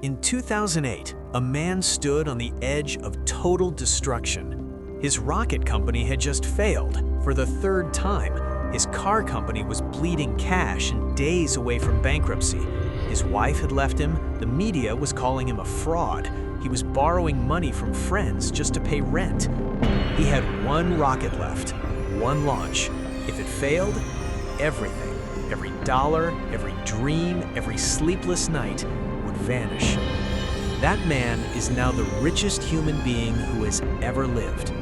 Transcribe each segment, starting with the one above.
In 2008, a man stood on the edge of total destruction. His rocket company had just failed for the third time. His car company was bleeding cash and days away from bankruptcy. His wife had left him. The media was calling him a fraud. He was borrowing money from friends just to pay rent. He had one rocket left, one launch. If it failed, everything, every dollar, every dream, every sleepless night would vanish. That man is now the richest human being who has ever lived.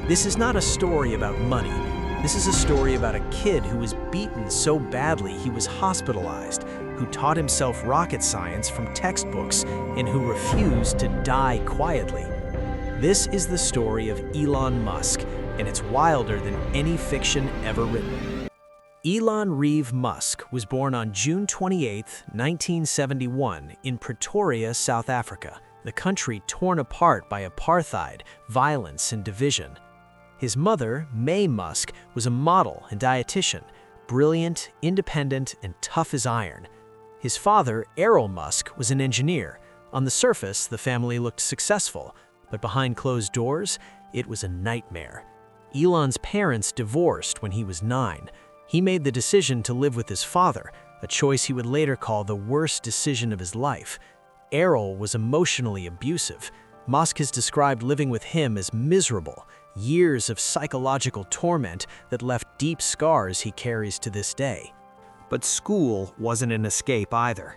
This is not a story about money. This is a story about a kid who was beaten so badly he was hospitalized, who taught himself rocket science from textbooks, and who refused to die quietly. This is the story of Elon Musk, and it's wilder than any fiction ever written. Elon Reeve Musk was born on June 28, 1971, in Pretoria, South Africa, the country torn apart by apartheid, violence, and division. His mother, May Musk, was a model and dietitian, brilliant, independent, and tough as iron. His father, Errol Musk, was an engineer. On the surface, the family looked successful, but behind closed doors, it was a nightmare. Elon's parents divorced when he was 9. He made the decision to live with his father, a choice he would later call the worst decision of his life. Errol was emotionally abusive. Musk has described living with him as miserable, years of psychological torment that left deep scars he carries to this day. But school wasn't an escape either.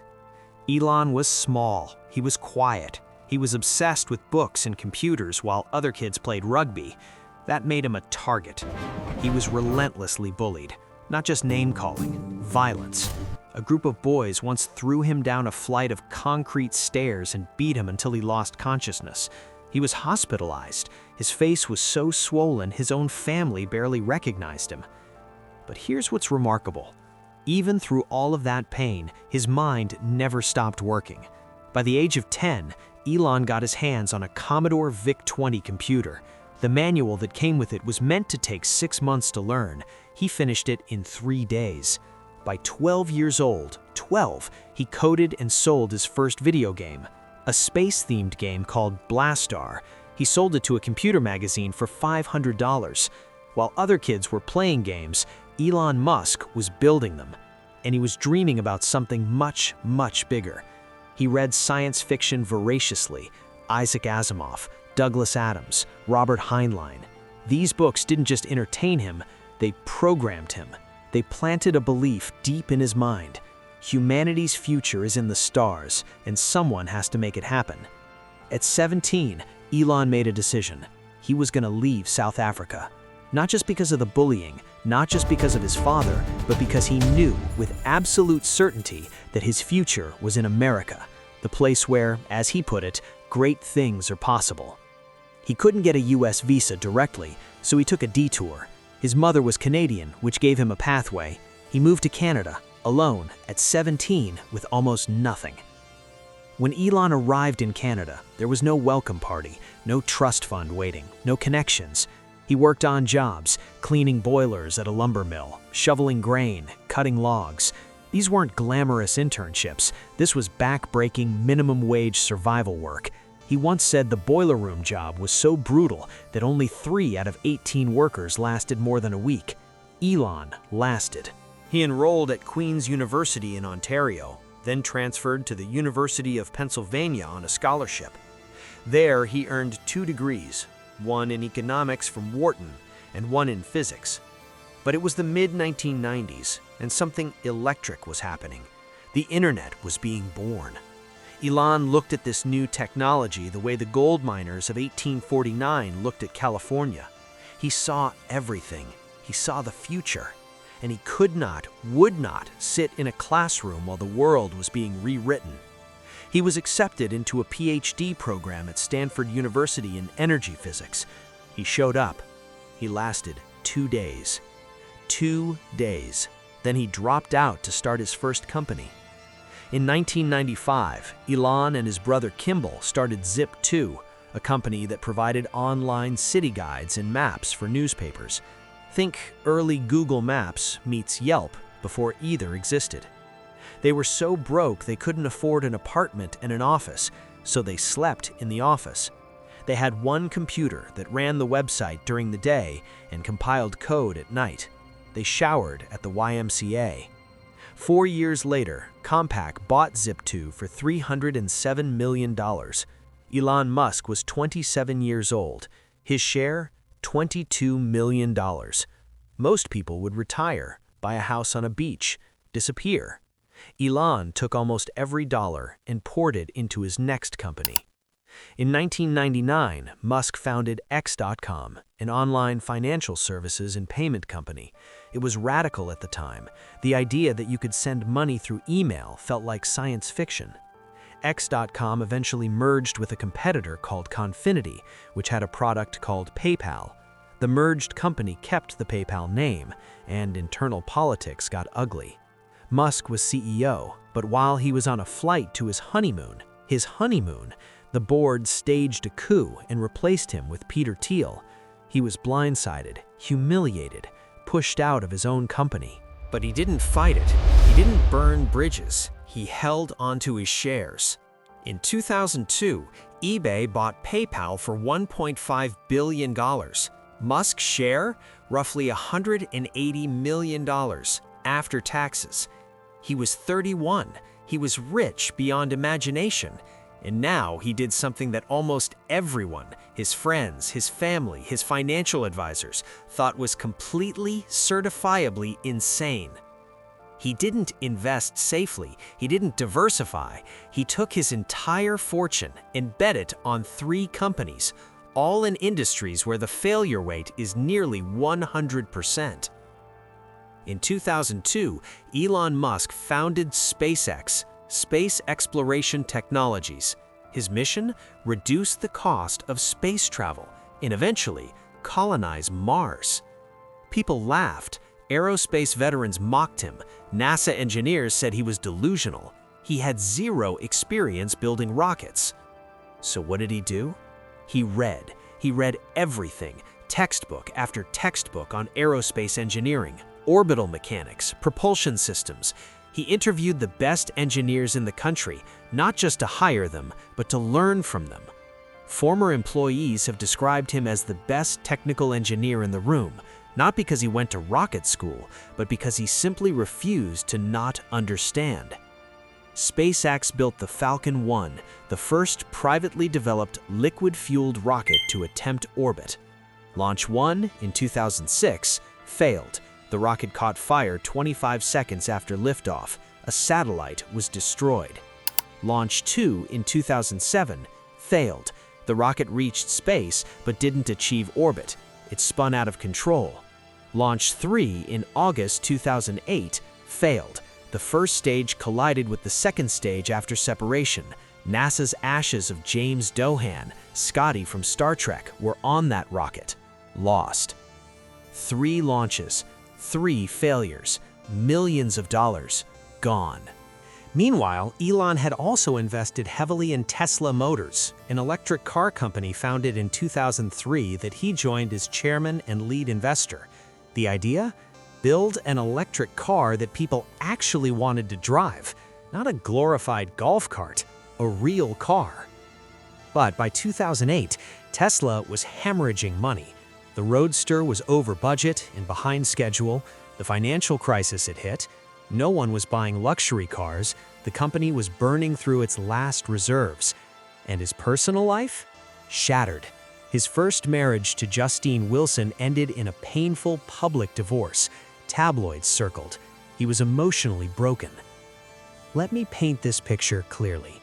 Elon was small, he was quiet, he was obsessed with books and computers while other kids played rugby. That made him a target. He was relentlessly bullied, not just name-calling, violence. A group of boys once threw him down a flight of concrete stairs and beat him until he lost consciousness. He was hospitalized. His face was so swollen his own family barely recognized him. But here's what's remarkable. Even through all of that pain, his mind never stopped working. By the age of 10, Elon got his hands on a Commodore VIC-20 computer. The manual that came with it was meant to take 6 months to learn. He finished it in 3 days. By 12 years old, he coded and sold his first video game, a space-themed game called Blastar. He sold it to a computer magazine for $500. While other kids were playing games, Elon Musk was building them, and he was dreaming about something much, much bigger. He read science fiction voraciously, Isaac Asimov, Douglas Adams, Robert Heinlein. These books didn't just entertain him, they programmed him. They planted a belief deep in his mind. Humanity's future is in the stars, and someone has to make it happen. At 17, Elon made a decision. He was going to leave South Africa. Not just because of the bullying, not just because of his father, but because he knew with absolute certainty that his future was in America, the place where, as he put it, great things are possible. He couldn't get a US visa directly, so he took a detour. His mother was Canadian, which gave him a pathway. He moved to Canada, alone, at 17, with almost nothing. When Elon arrived in Canada, there was no welcome party, no trust fund waiting, no connections. He worked on jobs, cleaning boilers at a lumber mill, shoveling grain, cutting logs. These weren't glamorous internships. This was back-breaking, minimum-wage survival work. He once said the boiler room job was so brutal that only 3 out of 18 workers lasted more than a week. Elon lasted. He enrolled at Queen's University in Ontario, then transferred to the University of Pennsylvania on a scholarship. There, he earned 2 degrees, one in economics from Wharton and one in physics. But it was the mid-1990s, and something electric was happening. The internet was being born. Elon looked at this new technology the way the gold miners of 1849 looked at California. He saw everything. He saw the future. And he could not, would not, sit in a classroom while the world was being rewritten. He was accepted into a PhD program at Stanford University in energy physics. He showed up. He lasted 2 days. 2 days. Then he dropped out to start his first company. In 1995, Elon and his brother Kimball started Zip2, a company that provided online city guides and maps for newspapers. Think early Google Maps meets Yelp before either existed. They were so broke they couldn't afford an apartment and an office, so they slept in the office. They had one computer that ran the website during the day and compiled code at night. They showered at the YMCA. 4 years later, Compaq bought Zip2 for $307 million. Elon Musk was 27 years old. His share, $22 million. Most people would retire, buy a house on a beach, disappear. Elon took almost every dollar and poured it into his next company. In 1999, Musk founded X.com, an online financial services and payment company. It was radical at the time. The idea that you could send money through email felt like science fiction. X.com eventually merged with a competitor called Confinity, which had a product called PayPal. The merged company kept the PayPal name, and internal politics got ugly. Musk was CEO, but while he was on a flight to his honeymoon, the board staged a coup and replaced him with Peter Thiel. He was blindsided, humiliated, pushed out of his own company. But he didn't fight it. He didn't burn bridges. He held onto his shares. In 2002, eBay bought PayPal for $1.5 billion. Musk's share, roughly $180 million after taxes. He was 31. He was rich beyond imagination. And now he did something that almost everyone, his friends, his family, his financial advisors, thought was completely, certifiably insane. He didn't invest safely. He didn't diversify. He took his entire fortune and bet it on 3 companies, all in industries where the failure rate is nearly 100%. In 2002, Elon Musk founded SpaceX, Space Exploration Technologies. His mission? Reduce the cost of space travel and eventually colonize Mars. People laughed. Aerospace veterans mocked him. NASA engineers said he was delusional. He had zero experience building rockets. So what did he do? He read. He read everything, textbook after textbook on aerospace engineering, orbital mechanics, propulsion systems. He interviewed the best engineers in the country, not just to hire them, but to learn from them. Former employees have described him as the best technical engineer in the room, not because he went to rocket school, but because he simply refused to not understand. SpaceX built the Falcon 1, the first privately developed liquid-fueled rocket to attempt orbit. Launch 1 in 2006 failed. The rocket caught fire 25 seconds after liftoff. A satellite was destroyed. Launch 2 in 2007 failed. The rocket reached space but didn't achieve orbit. It spun out of control. Launch 3 in August 2008 failed. The first stage collided with the second stage after separation. NASA's ashes of James Doohan, Scotty from Star Trek, were on that rocket. Lost. 3 launches, 3 failures, millions of dollars gone. Meanwhile, Elon had also invested heavily in Tesla Motors, an electric car company founded in 2003 that he joined as chairman and lead investor. The idea? Build an electric car that people actually wanted to drive, not a glorified golf cart, a real car. But by 2008, Tesla was hemorrhaging money. The Roadster was over budget and behind schedule. The financial crisis had hit. No one was buying luxury cars. The company was burning through its last reserves. And his personal life? Shattered. His first marriage to Justine Wilson ended in a painful public divorce. Tabloids circled. He was emotionally broken. Let me paint this picture clearly.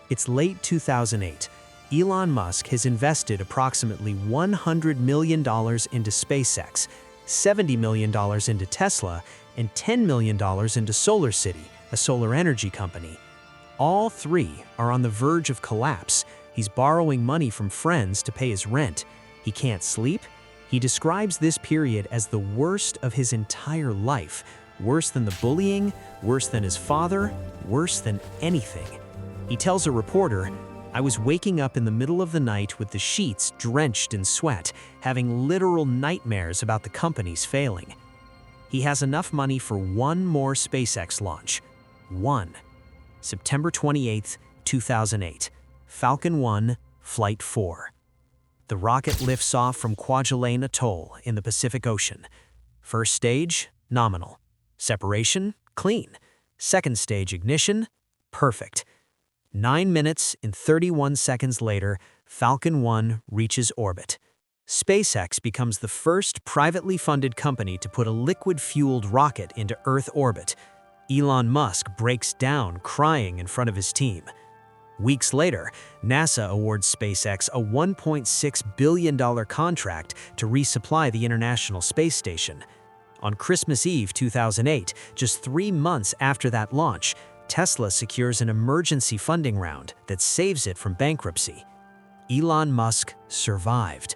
It's late 2008. Elon Musk has invested approximately $100 million into SpaceX, $70 million into Tesla, and $10 million into SolarCity, a solar energy company. All 3 are on the verge of collapse. He's borrowing money from friends to pay his rent. He can't sleep. He describes this period as the worst of his entire life, worse than the bullying, worse than his father, worse than anything. He tells a reporter, "I was waking up in the middle of the night with the sheets drenched in sweat, having literal nightmares about the company's failing." He has enough money for 1 more SpaceX launch. 1. September 28, 2008. Falcon 1, Flight 4. The rocket lifts off from Kwajalein Atoll in the Pacific Ocean. First stage, nominal. Separation, clean. Second stage ignition, perfect. 9 minutes and 31 seconds later, Falcon 1 reaches orbit. SpaceX becomes the first privately funded company to put a liquid-fueled rocket into Earth orbit. Elon Musk breaks down crying in front of his team. Weeks later, NASA awards SpaceX a $1.6 billion contract to resupply the International Space Station. On Christmas Eve 2008, just 3 months after that launch, Tesla secures an emergency funding round that saves it from bankruptcy. Elon Musk survived.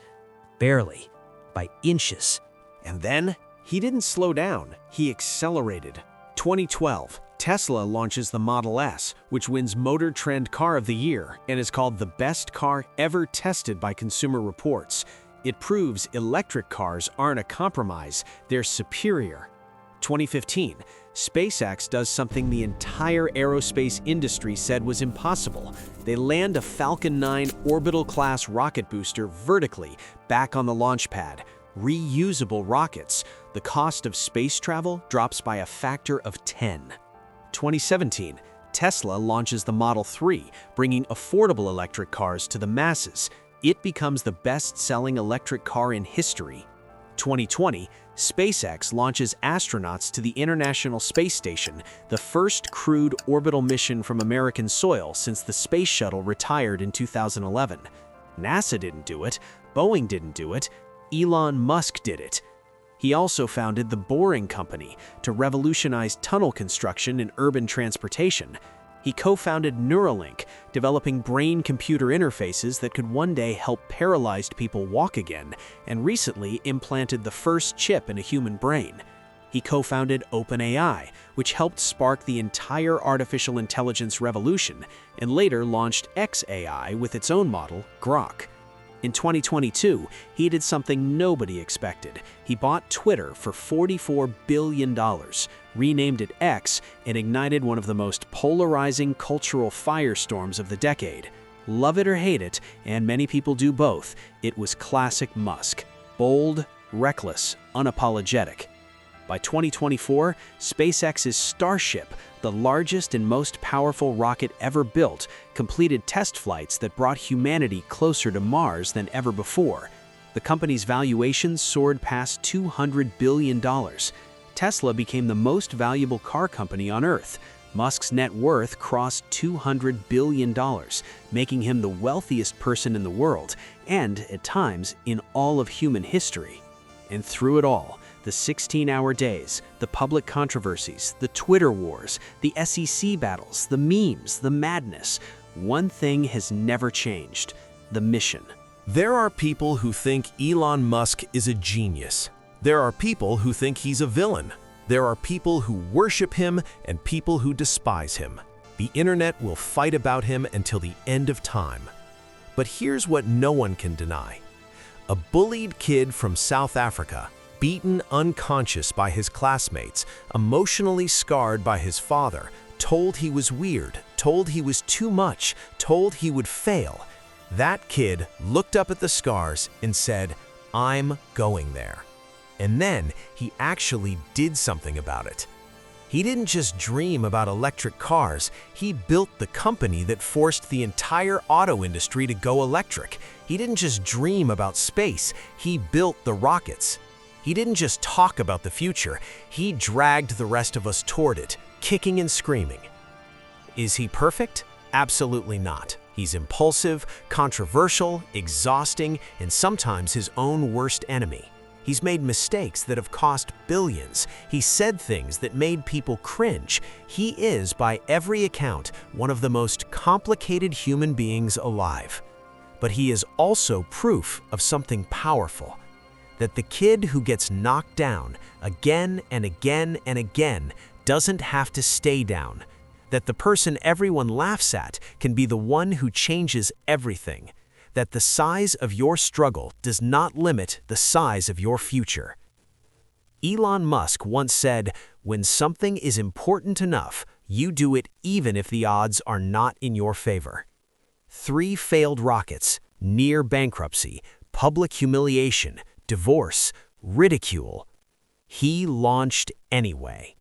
Barely. By inches. And then, he didn't slow down, he accelerated. 2012, Tesla launches the Model S, which wins Motor Trend Car of the Year and is called the best car ever tested by Consumer Reports. It proves electric cars aren't a compromise, they're superior. 2015, SpaceX does something the entire aerospace industry said was impossible. They land a Falcon 9 orbital-class rocket booster vertically back on the launch pad. Reusable rockets. The cost of space travel drops by a factor of 10. 2017, Tesla launches the Model 3, bringing affordable electric cars to the masses. It becomes the best-selling electric car in history. 2020, SpaceX launches astronauts to the International Space Station, the first crewed orbital mission from American soil since the Space Shuttle retired in 2011. NASA didn't do it, Boeing didn't do it, Elon Musk did it. He also founded the Boring Company to revolutionize tunnel construction and urban transportation. He co-founded Neuralink, developing brain-computer interfaces that could one day help paralyzed people walk again, and recently implanted the first chip in a human brain. He co-founded OpenAI, which helped spark the entire artificial intelligence revolution, and later launched xAI with its own model, Grok. In 2022, he did something nobody expected. He bought Twitter for $44 billion, renamed it X, and ignited one of the most polarizing cultural firestorms of the decade. Love it or hate it, and many people do both, it was classic Musk. Bold, reckless, unapologetic. By 2024, SpaceX's Starship, the largest and most powerful rocket ever built, completed test flights that brought humanity closer to Mars than ever before. The company's valuation soared past $200 billion. Tesla became the most valuable car company on Earth. Musk's net worth crossed $200 billion, making him the wealthiest person in the world, and, at times, in all of human history. And through it all, the 16-hour days, the public controversies, the Twitter wars, the SEC battles, the memes, the madness, one thing has never changed: the mission. There are people who think Elon Musk is a genius. There are people who think he's a villain. There are people who worship him and people who despise him. The internet will fight about him until the end of time. But here's what no one can deny. A bullied kid from South Africa, beaten unconscious by his classmates, emotionally scarred by his father, told he was weird, told he was too much, told he would fail. That kid looked up at the scars and said, "I'm going there." And then he actually did something about it. He didn't just dream about electric cars, he built the company that forced the entire auto industry to go electric. He didn't just dream about space, he built the rockets. He didn't just talk about the future, he dragged the rest of us toward it, kicking and screaming. Is he perfect? Absolutely not. He's impulsive, controversial, exhausting, and sometimes his own worst enemy. He's made mistakes that have cost billions. He said things that made people cringe. He is, by every account, one of the most complicated human beings alive. But he is also proof of something powerful. That the kid who gets knocked down again and again and again doesn't have to stay down. That the person everyone laughs at can be the one who changes everything. That the size of your struggle does not limit the size of your future. Elon Musk once said, "When something is important enough, You do it even if the odds are not in your favor. 3 failed rockets, near bankruptcy, public humiliation, divorce, ridicule. He launched anyway.